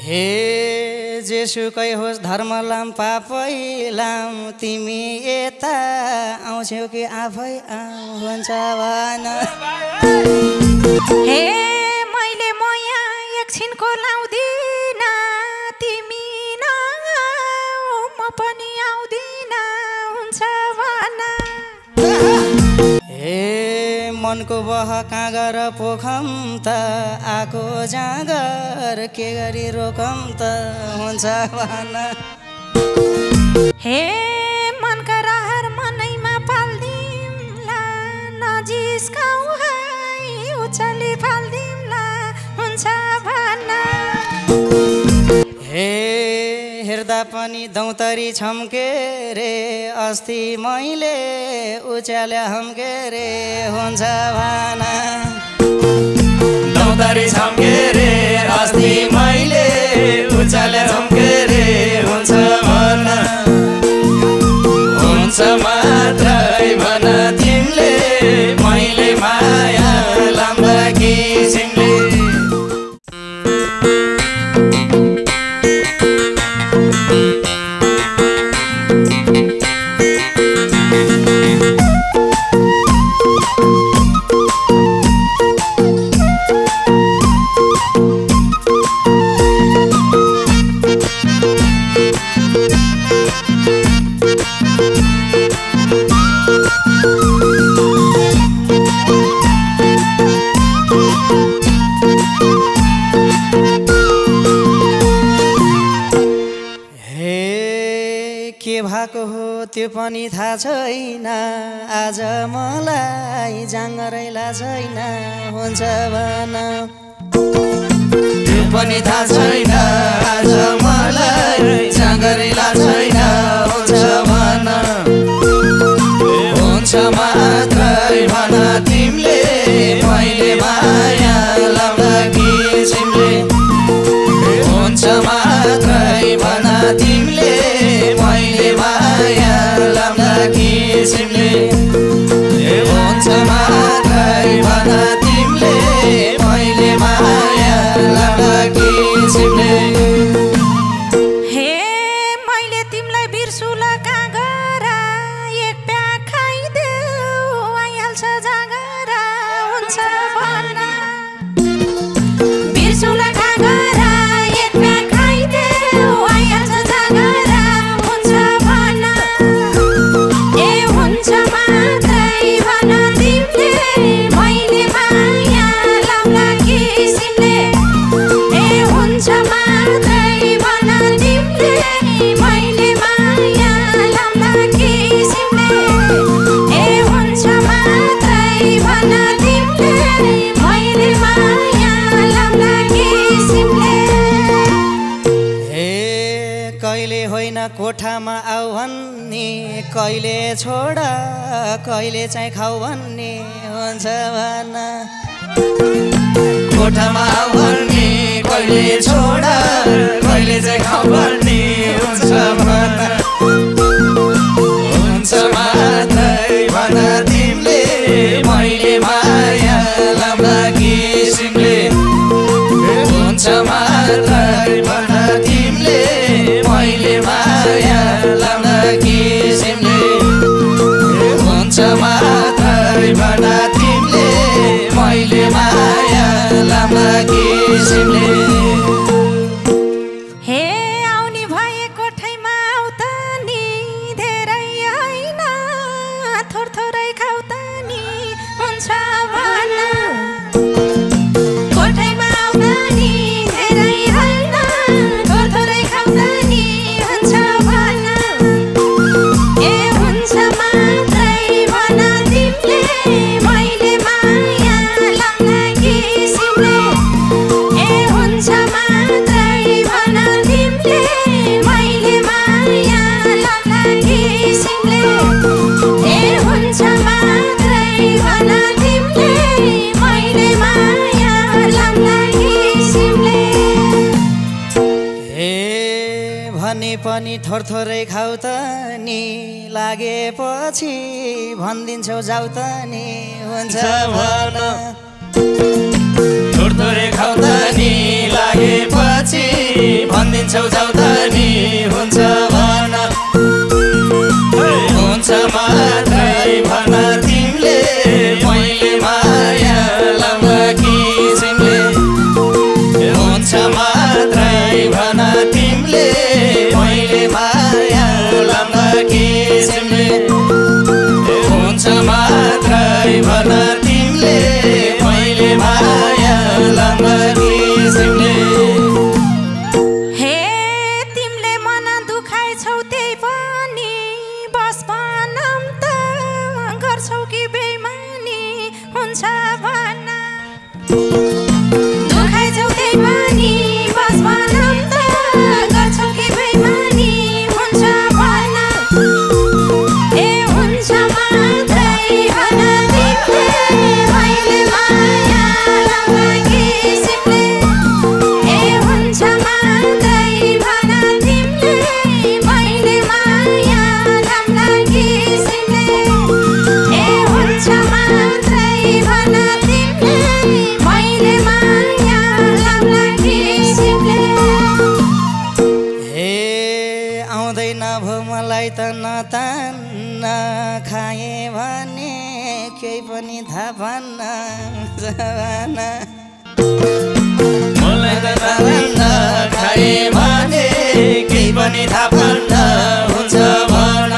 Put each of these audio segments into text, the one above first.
हे जेसुकै होस् धर्म लाम पापै लाम तिमी यता आउँछौ कि आफै हुन्छ भन हे मैले म यहाँ एकछिनको लाउँदिन तिमी नआऊ म पनि आउँदिन हुन्छ भन हे मनको बह कहाँ गर पोखम त आको जाँगर के गरी रोकम त हुन्छ भन हे मनका रहर मनैमा पाल्दिमला नजिस्काऊ है उचाली फाल्दिमला हुन्छ भन हे हेर्दा पनि दौतरी छम्के रे अस्ति मैले उचाल्या हमके रे हुन्छ भन दौतरी छम्के रे अस्ति मैले उचाल्या छम्के रे हुन्छ भन हुन्छ मात्रै भन तिमीले मैले माया लाम्दा किसिमले त्यो पनि थाहा छैन आज मलाई जाँगरैला छैन हुन्छ भन त्यो पनि थाहा छैन आज मलाई जाँगरैला छैन हुन्छ भन हुन्छ मात्रै भन तिमीले मैले माया लाउँदा किसिमले हुन्छ मात्रै भन तिमीले मैले माया लाउँदा किसिमले हुन्छ मात्रै भन तिमीले मैले माया लाउँदा किसिमले हे मैले तिमीलाई बिर्सुला कहाँ गएर एक प्याक खाइदेऊ आइहाल्छ जाँगर हुन्छ भन बिर्सुला कहाँ गएर एक प्याक खाइदेऊ आइहाल्छ जाँगर हुन्छ भन ए हुन्छ मात्रै भन तिमीले मैले माया लाउँदा किसिमले ए हुन्छ मात्रै भन तिमीले मैले माया लाउँदा किसिमले ए हुन्छ मात्रै भन तिमीले मैले माया लाउँदा किसिमले हे कहिले होइन कोठामा आऊ भन्ने कहिले छोड कहिले चाहिँ खाऊ भन्ने हुन्छ भन कोठामा आऊ भन्ने कहिले छोड कहिले चाहिँ खाऊ भन्ने हुन्छ भन हुन्छ मात्रै भन तिमीले मैले माया लाउँदा किसिमले हुन्छ मात्रै भन तिमीले मैले माया लाउँदा किसिमले हुन्छ मात्रै भन तिमीले मैले माया लाउँदा किसिमले हे आउने भए कोठैमा आऊ त नि धेरै होइन थोर थोरै खाऊ त नि हुन्छ भन कोठैमा आऊ त नि धेरै होइन थोर थोरै खाऊ त नि हुन्छ भन ए हुन्छ मात्रै भन तिमीले मैले माया लाउँदा किसिमले ए हुन्छ मात्रै भन तिमीले मैले माया लाउँदा किसिमले ए हुन्छ मात्रै भन तिमीले मैले माया लाउँदा किसिमले हे भने पनि थोरै खाऊ त नि लागेपछि भनिदिन्छौ जाऊ त नि हुन्छ भन थोरै खाऊ त नि लागेपछि छेउछाउ त नि हुन्छ भन हुन्छ मात्रै भन तिमीले मैले माया लाम्ला किसिमले हुन्छ मात्रै भन तिमीले मैले माया लाम्ला किसिमले हुन्छ मात्रै भन तिमीले मैले माया लाम्ला किसिमले हे तिमीले मन दुखाइछौ त्यही पनि बस भनम त गर्छौ कि बेइमानी हुन्छ भन दुखाइछौ त्यही पनि बस भनम त गर्छौ कि बेइमानी हुन्छ भन ए हुन्छ मात्रै भन तिमीले मैले माया लाम्ला किसिमले ए हुन्छ मात्रै भन तिमीले मैले माया लाम्ला किसिमले ए हुन्छ मात्रै भन तिमीले मैले माया लाम्ला किसिमले हे आउँदैन भो मलाई त नतान्न खाएँ भने केही पनि थाहा भन्न जवाना मलाई त भन्न खाए भने केही पनि थाहा भन्न हुन्छ भन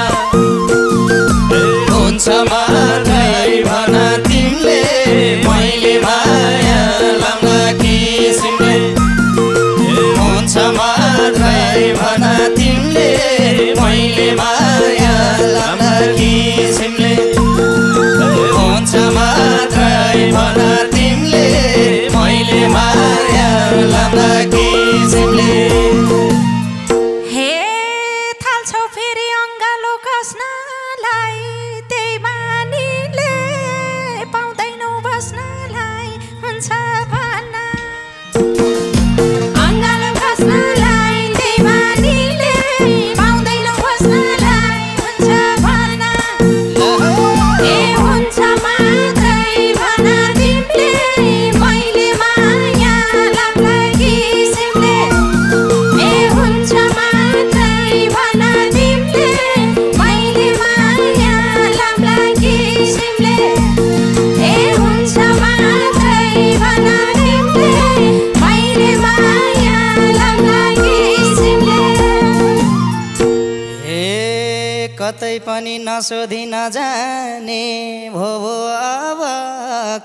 हुन्छ मात्रै भन तिमीले मैले माया लाम्ला किसिमले हुन्छ मात्रै भन तिमीले मैले माया लाम्ला किसिमले हुन्छ मात्रै भन तिमीले मैले माया लाम्ला किसिमले हे थाल्छौ फेरि अङ्गालो कस्नलाई त्यही बानीले पाउँदैनौ बस्नलाई हुन्छ भन अङ्गालो कस्नलाई त्यही बानीले पाउँदैनौ बस्नलाई हुन्छ भन ए हुन्छ मात्रै भन तिमीले मैले माया लाम्ला किसिमले ए हुन्छ मात्रै भन तिमीले मैले माया लाम्ला किसिमले ए हुन्छ मात्रै भन तिमीले मैले माया लाम्ला किसिमले हे कतै पनि नसोधी नजाने भो अब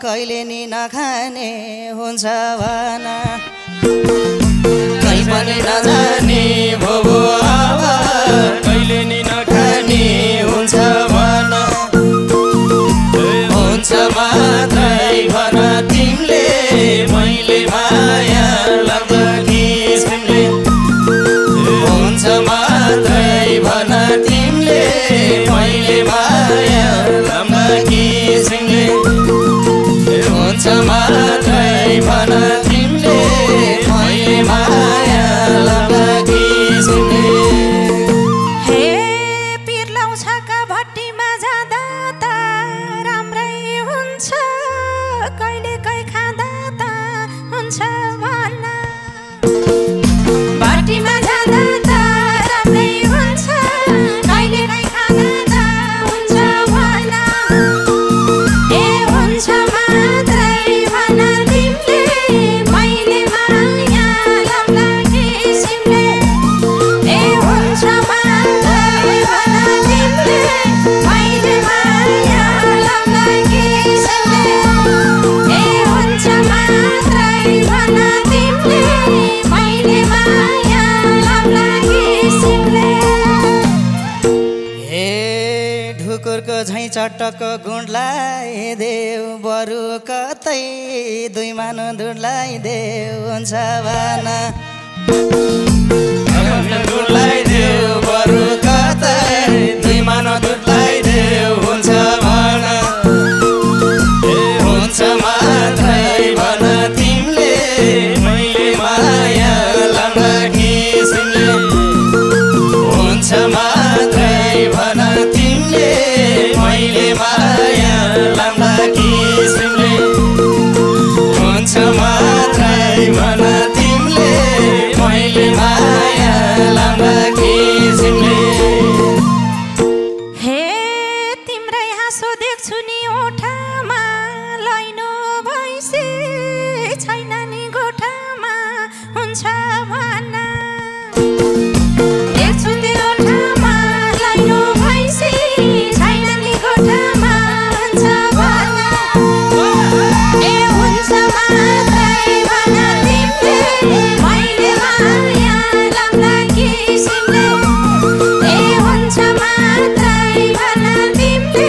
कहिले नि नखाने हुन्छ भन कहीँ पनि नजाने भो अब कहिले नि नखाने हुन्छ भन हुन्छ मात्रै भन तिमीले मैले माया लाम्ला किसिमले हुन्छ मात्रै भन तिमीले मैले माया लाम्ला किसिमले हुन्छ मात्रै भन तिमीले मैले माया लाम्ला किसिमले हे पिर लाउँछका भट्टीमा जाँदा त राम्रै हुन्छ कहिले कहीँ खाँदा त हुन्छ भन भट्टीमा जाँदा त राम्रै हुन्छ कहिले कहीँ खाँदा त हुन्छ भन ए हुन्छ मात्रै भन तिमीले मैले माया लाम्ला किसिमले ए हुन्छ मात्रै भन तिमीले मैले माया लाम्ला किसिमले ए हुन्छ मात्रै भन तिमीले मैले माया लाम्ला किसिमले हे ढुकुरको झैँ चटक गुणलाई देऊ बरु कतै दुई मानो दुधलाई देऊ हुन्छ भन दुधलाई देऊ बरु कतै दुई मानो दुधलाई देऊ हुन्छ भन हुन्छ मात्रै भन तिमीले मैले माया लाम्ला किसिमले हुन्छ मात्रै भन तिमीले मैले माया लाम्ला किसिमले हुन्छ मात्रै भन तिमीले मैले माया भना देख्छु त्यो ठाउँमा लैनो भैँसी छैन नि गोठामा हुन्छ भना ए हुन्छ मात्रै भना तिमीले मैले माया लाम्ला किसिमले ए हुन्छ मात्रै भना तिमीले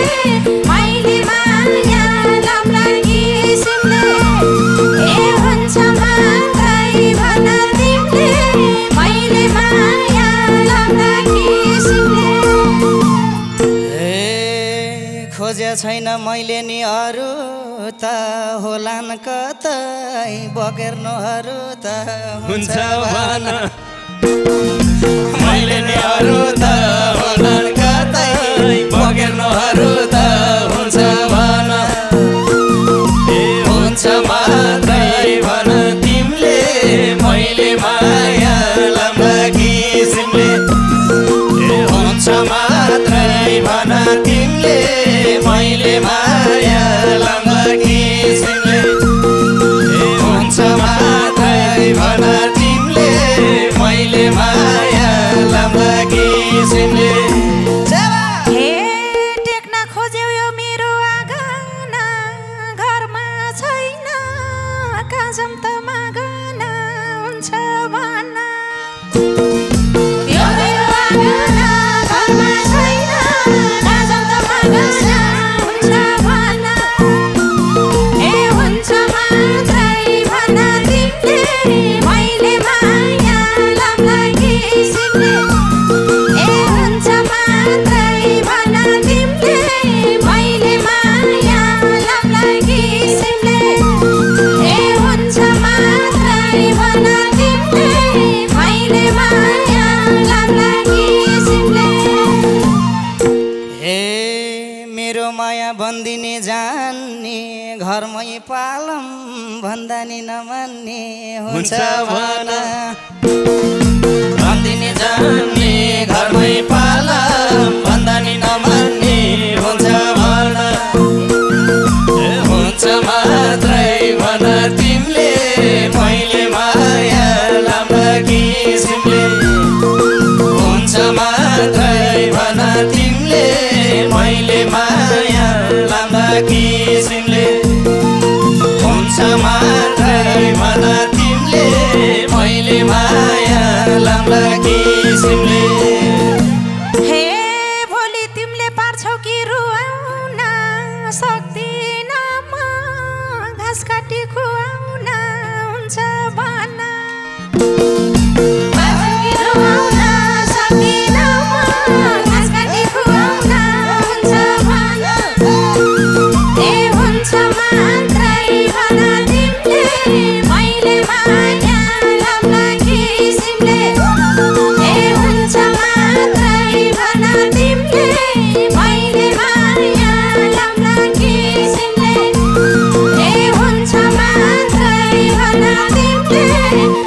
मैले माया लाम्ला किसिमले ए हुन्छ मात्रै भना तिमीले मैले माया लाम्ला किसिमले ए खोज्या छैन मैले नि अरू त होलान् कतै बगेर्नुहरू त हुन्छ भना मैले नि अरू त होलान् कतै बगेर्नुहरू त हुन्छ भना ए हुन्छ मात्रै भन तिमीले मैले माया लाम्ला किसिमले ए हुन्छ मात्रै भन तिमीले मैले माया लाम्ला किसिमले ए हुन्छ मात्रै भन तिमीले मैले माया लाम्ला किसिमले हे टेक्न खोज्यौ यो मेरो आँगन घरमा छैन काजम त मागन हुन्छ भना यो मेरो आँगन घरमा छैन काजम त मागन हुन्छ भना ए हुन्छ मात्रै भना तिमीले मैले माया लाम्ला किसिमले ए हुन्छ मात्रै भना तिमीले मैले माया लाम्ला किसिमले ए हुन्छ मात्रै भना तिमीले मैले माया लाम्ला किसिमले ए मेरो माया बन्दिने जान्ने घरमै पालम भन्दा नि नमान्ने हुन्छ भना भन्दिने जान्ने घरमै पालम भन्दा नि नमान्ने हुन्छ भना ए हुन्छ मात्रै भन तिमीले मैले माया लाम्ला किसिमले हुन्छ मात्रै भन तिमीले मैले माया लाम्ला किसिमले हुन्छ मात्रै भन तिमीले मैले माया लाम्ला किसिमले हे भोलि तिमीले पार्छौ कि रुवाउन सक्दिन म घाँस काटी खुवाउन हुन्छ भना पार्छौ कि रुवाउन सक्दिन म घाँस काटी खुवाउन हुन्छ भना ए हुन्छ मात्रै भना तिमीले मैले माया लाम्ला किसिमले ए हुन्छ मात्रै भना तिमीले मैले माया लाम्ला किसिमले ए हुन्छ मात्रै भना तिमीले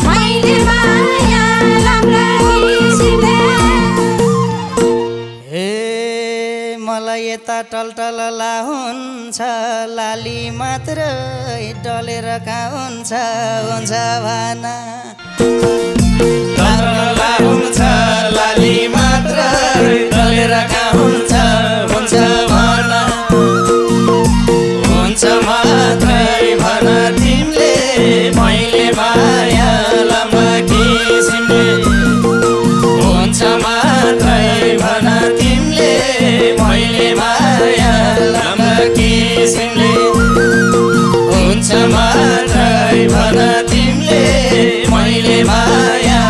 मैले माया लाम्ला किसिमले ए मलाई यता टलटलला हुन्छ लाली मात्रै डलेर कहाँ हुन्छ भना टलटलला हुन्छ लाली मात्रै डलेर कहाँ हुन्छ भना हुन्छ मात्रै भन तिमीले मैले माया लाम्ला किसिमले हुन्छ मात्रै भन तिमीले मैले माया लाम्ला किसिमले हुन्छ मात्रै भन तिमीले मैले माया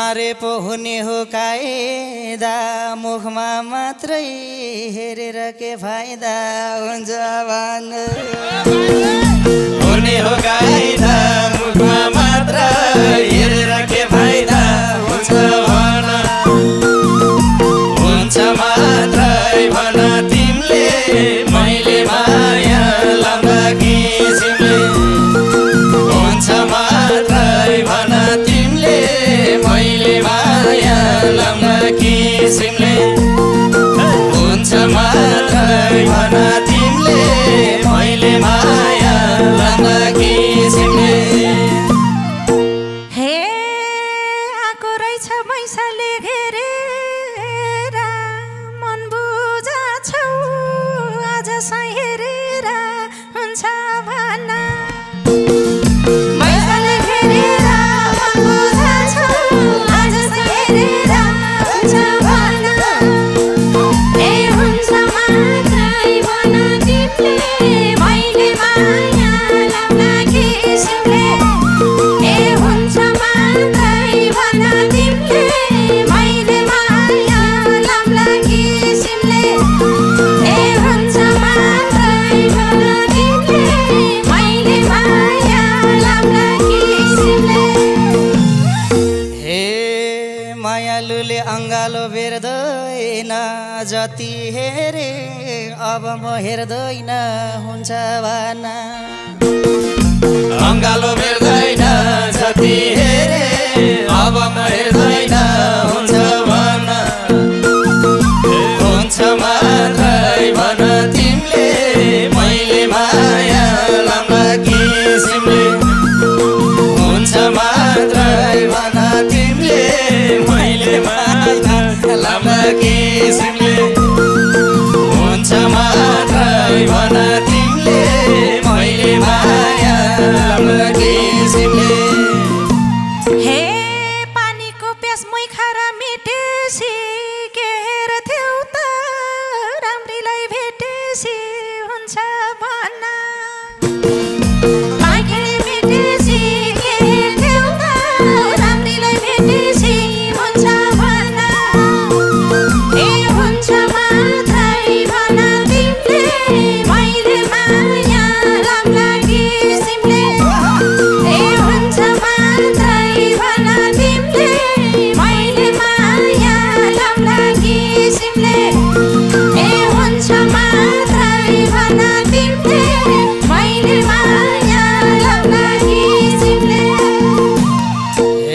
मारे पो हुने हो कायदा मुखमा मात्रै हेरेर के फाइदा हुन्छ भन हुने हो कायदा मुखमा मात्र हेरेर के फाइदा हुन्छ भन हुन्छ मात्रै भन तिमीले मैले माया लाम्दा किसिमले हुन्छ मात्रै भन तिमीले मैले माया लाम्दा किसिमले हुन्छ मात्रै भन तिमीले मैले माया लाम्दा किसिमले हे आको रहेछ मैसाले घेरेर मन बुझा छौ आज सही हेरेर हुन्छ भन मैसाले घेरेर मन बुझा छौ आज सही हेरेर हुन्छ भन ए हुन्छ मात्रै भन तिमीले मैले माया लाम्दा किसिमले ए हुन्छ मात्रै भन तिमीले मैले माया लाम्दा किसिमले ए हुन्छ मात्रै भन तिमीले मैले माया लाम्दा किसिमले हे मायालुले अङ्गालो बेर्दैन जति हेरे अब म हेर्दैन हुन्छ भन अङ्गालो बेर्दैन जति हेरे अब म हेर्दैन हुन्छ भन हुन्छ मात्रै भन तिमीले मैले माया लाम्दा किसिमले हुन्छ मात्रै भन तिमीले मैले माया लाम्दा किसिमले हुन्छ मात्रै भन तिमीले मैले माया लाम्दा किसिमले हे पानीको प्यास मै खारा मेटेसी के हेर्थ्यौ त राम्रीलाई भेटेसी हुन्छ भन पाखेडी मेटेसी के हेर्थ्यौ त राम्रीलाई भेटेसी हुन्छ भन ए हुन्छ मात्रै भन तिमीले मैले माया लाम्दा किसिमले ए हुन्छ मात्रै भन तिमीले मैले माया लाम्दा किसिमले ए हुन्छ मात्रै भन तिमीले मैले माया लाम्दा किसिमले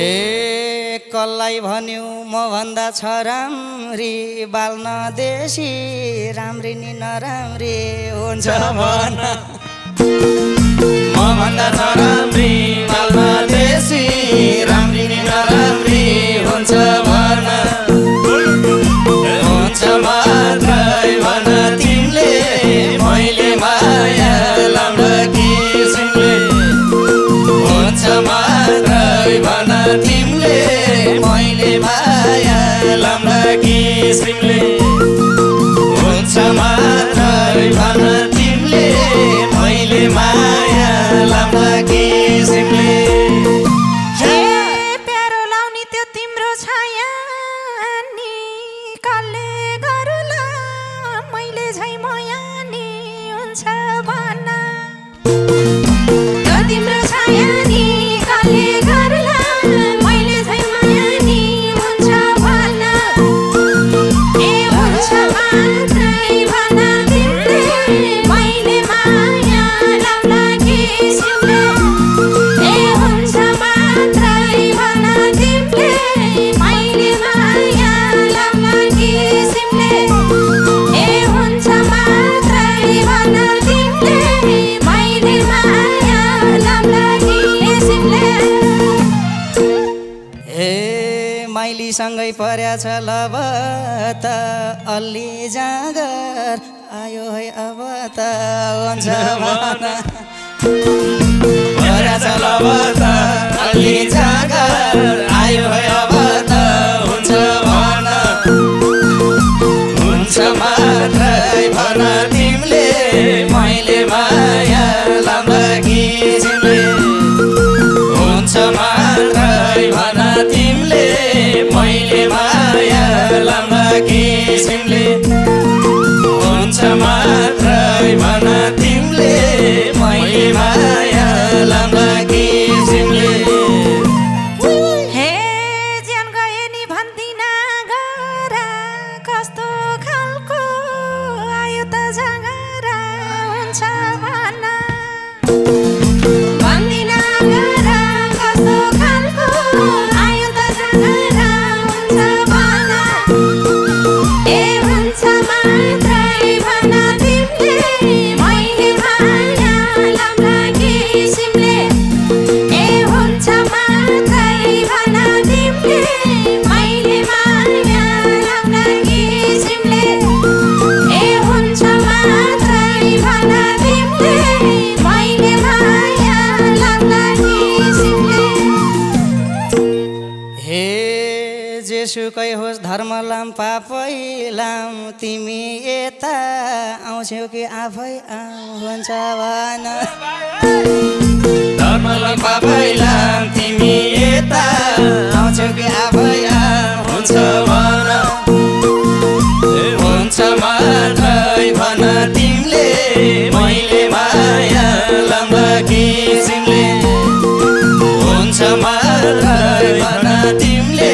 ए कसलाई भन्यौ म भन्दा छ राम्री बाल्न देशी राम्री नि नराम्री हुन्छ भन म भन्दा छ राम्री बाल्न देशी राम्री नि नराम्री हुन्छ भन हुन्छ मात्रै भन तिमीले मैले माया लाम्दा किसिमले हुन्छ मात्रै भन तिमीले मैले माया लाम्दा किसिमले हुन्छ मात्रै भन तिमीले मैले माया लाम्दा किसिमले हे प्यारो लाउने त्यो तिम्रो छाया नि कसले गरौँला मैले झै माया नि हुन्छ भन त्यो तिम्रो छाया नि कसले गरौँला मैले झै माया नि हुन्छ भन ए हुन्छ मात्रै भन तिमीले मैले माया लाम्दा किसिमले ए हुन्छ मात्रै भन तिमीले मैले माया लाम्दा किसिमले ए हुन्छ मात्रै भन तिमीले मैले माया लाम्दा किसिमले ए माइलीसँगै पर्या छ लब त अल्ली जाँगर आयो है अब त हुन्छ भन पर्या छ लब त अल्ली जाँगर आयो है अब त हुन्छ भन हुन्छ मात्रै भन तिमीले मैले माया लाम्दा किसिमले हुन्छ मात्रै भन तिमीले जेसुकै होस् धर्म लाम पापै लाम तिमी यता आउँछौ कि आफै हुन्छ भन धर्म लाम पापै लाम तिमी यता आउँछौ कि आफै हुन्छ भन हुन्छ मात्रै भन तिमीले मैले माया लाम्ला किसिमले हुन्छ मात्रै भन तिमीले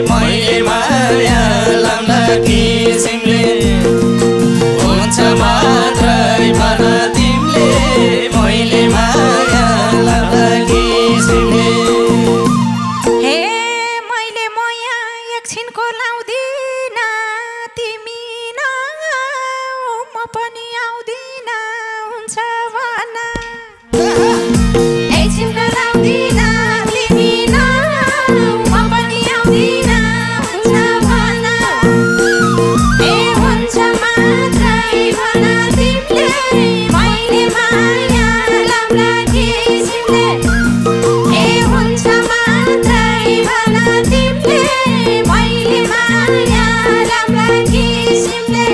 मैले माया लाम्ला किसिमले हुन्छ मात्रै भन तिमीले मैले माया लाम्ला किसिमले हे मैले मोया एकछिनको लाउँदिन तिमी नआऊ म पनि आउँदिन हुन्छ भन एकछिनको लाउँदिन तिमी नआऊ म पनि आउँदिन हुन्छ भन ए हुन्छ मात्रै भन तिमीले मैले माया लाम्ला किसिमले ए हुन्छ मात्रै भन तिमीले मैले माया लाम्ला किसिमले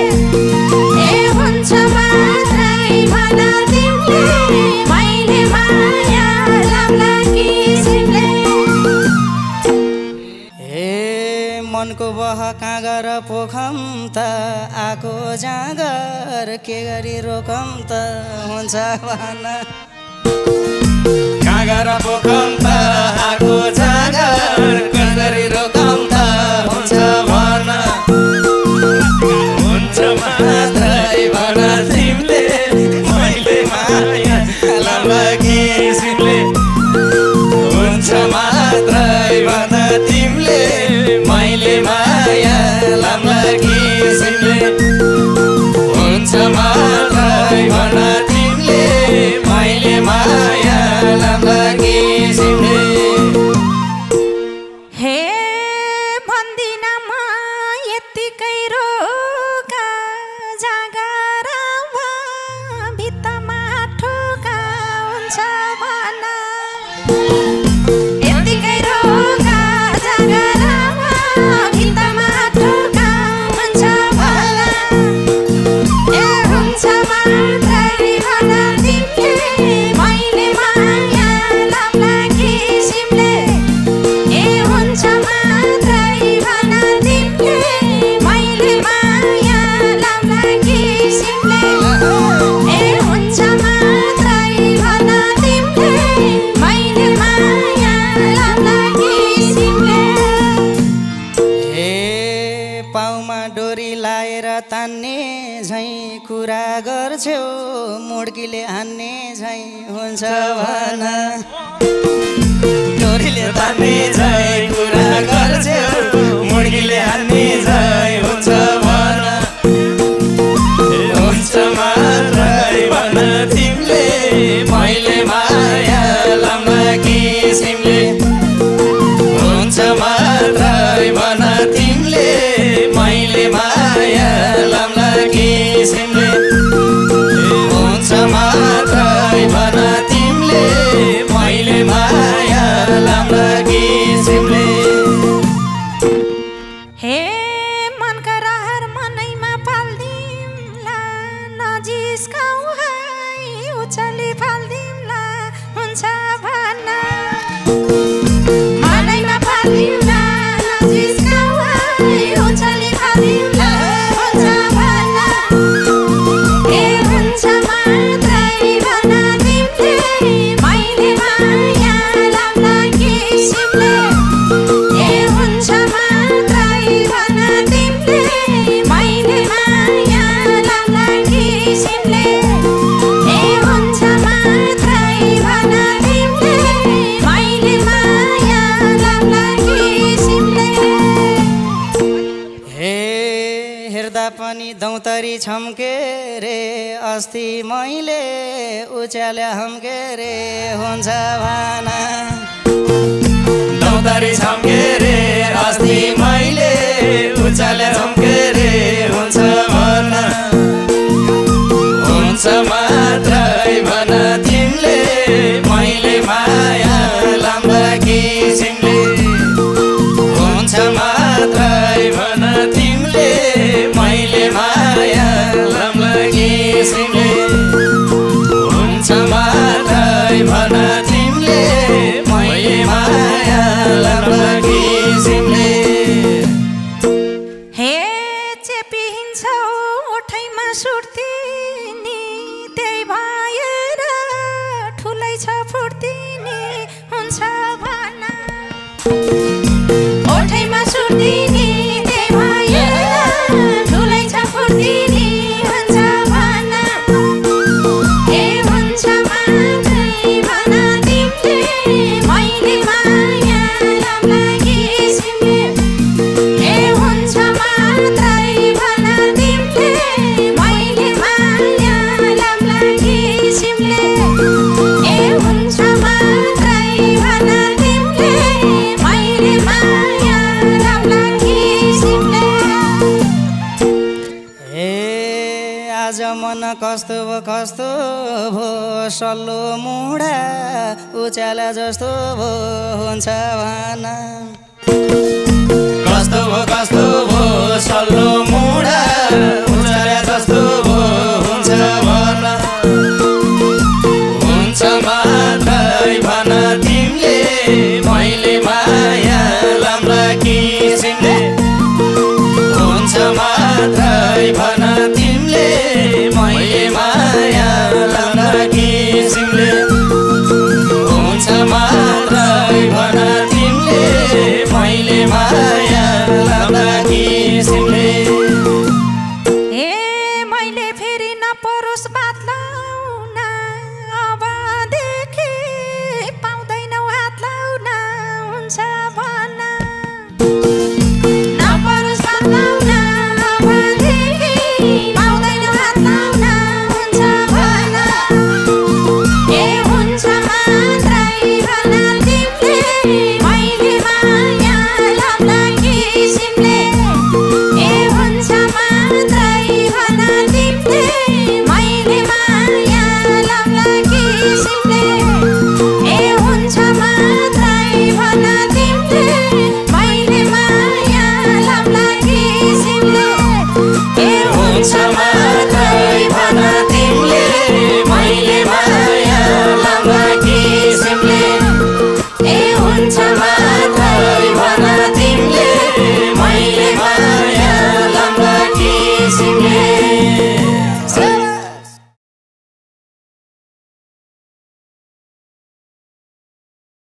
ए हुन्छ मात्रै भन तिमीले मैले माया लाम्ला किसिमले हे मनको बह काँगर पोखम त आको जाँगर के गरी रोकम त हुन्छ भन काँगर पोखम त आको जाँगर के गरी रोकम त हुन्छ भन हुन्छ मात्रै भन तिमीले मैले माया लाम्ला किसिमले हुन्छ मात्रै भन तिमीले मैले माया लाम्ला किसिमले हुन्छ मात्रै भन तिमीले मैले माया लाम्ला किसिमले हे भन्दिन म यत्तिकै रोका जागरमा भित्तामा ठोका हुन्छ भन यत्तिकै रोका जागरमा भित्तामा ठोका हुन्छ भन ए हुन्छ मात्रै भन तिमीले मैले माया लाम्ला किसिमले ए हुन्छ मात्रै भन तिमीले मैले माया लाम्ला किसिमले ए हुन्छ मात्रै भन तिमीले मैले माया लाम्ला किसिमले हे पाउमा डोरी लाएर तान्ने झैँ कुरा गर्छौ मुड्कीले हान्ने झैँ हुन्छ भन डोरीले तान्ने झै कुरा गर्छौ मुड्कीले हान्ने झै हुन्छ भन हुन्छ मात्रै भन तिमीले मैले माया लाम्ला किसिमले हुन्छ मात्रै भन तिमीले मैले माया लाम्ला किसिमले हुन्छ मात्रै भन तिमीले मैले माया लाम्ला किसिमले हे मनका रहर मनैमा पाल्दिमला नजिस्काऊ है उचाली फाल्दिमला हुन्छ भन मनैमा पाल्दिमला नजिस्काऊ है उचाली फाल्दिमला हुन्छ भन ए हुन्छ मात्रै भन तिमीले मैले माया लाम्ला किसिमले ए हुन्छ मात्रै भन तिमीले मैले माया लाम्ला किसिमले ए हुन्छ मात्रै भन तिमीले मैले माया लाम्ला किसिमले हे हेर्दा पनि दौतरी छम्के रे अस्ति मैले उचाल्या हमके रे हुन्छ भन दौतारी छम्के रे अस्ति मैले उचाले छम्के रे हुन्छ भन हुन्छ मात्रै भन तिमीले मैले माया लाम्ला किसिमले हुन्छ मात्रै कस्तो भो सल्लो मुढा उचाला जस्तो भो हुन्छ भन कस्तो भो सल्लो मुढा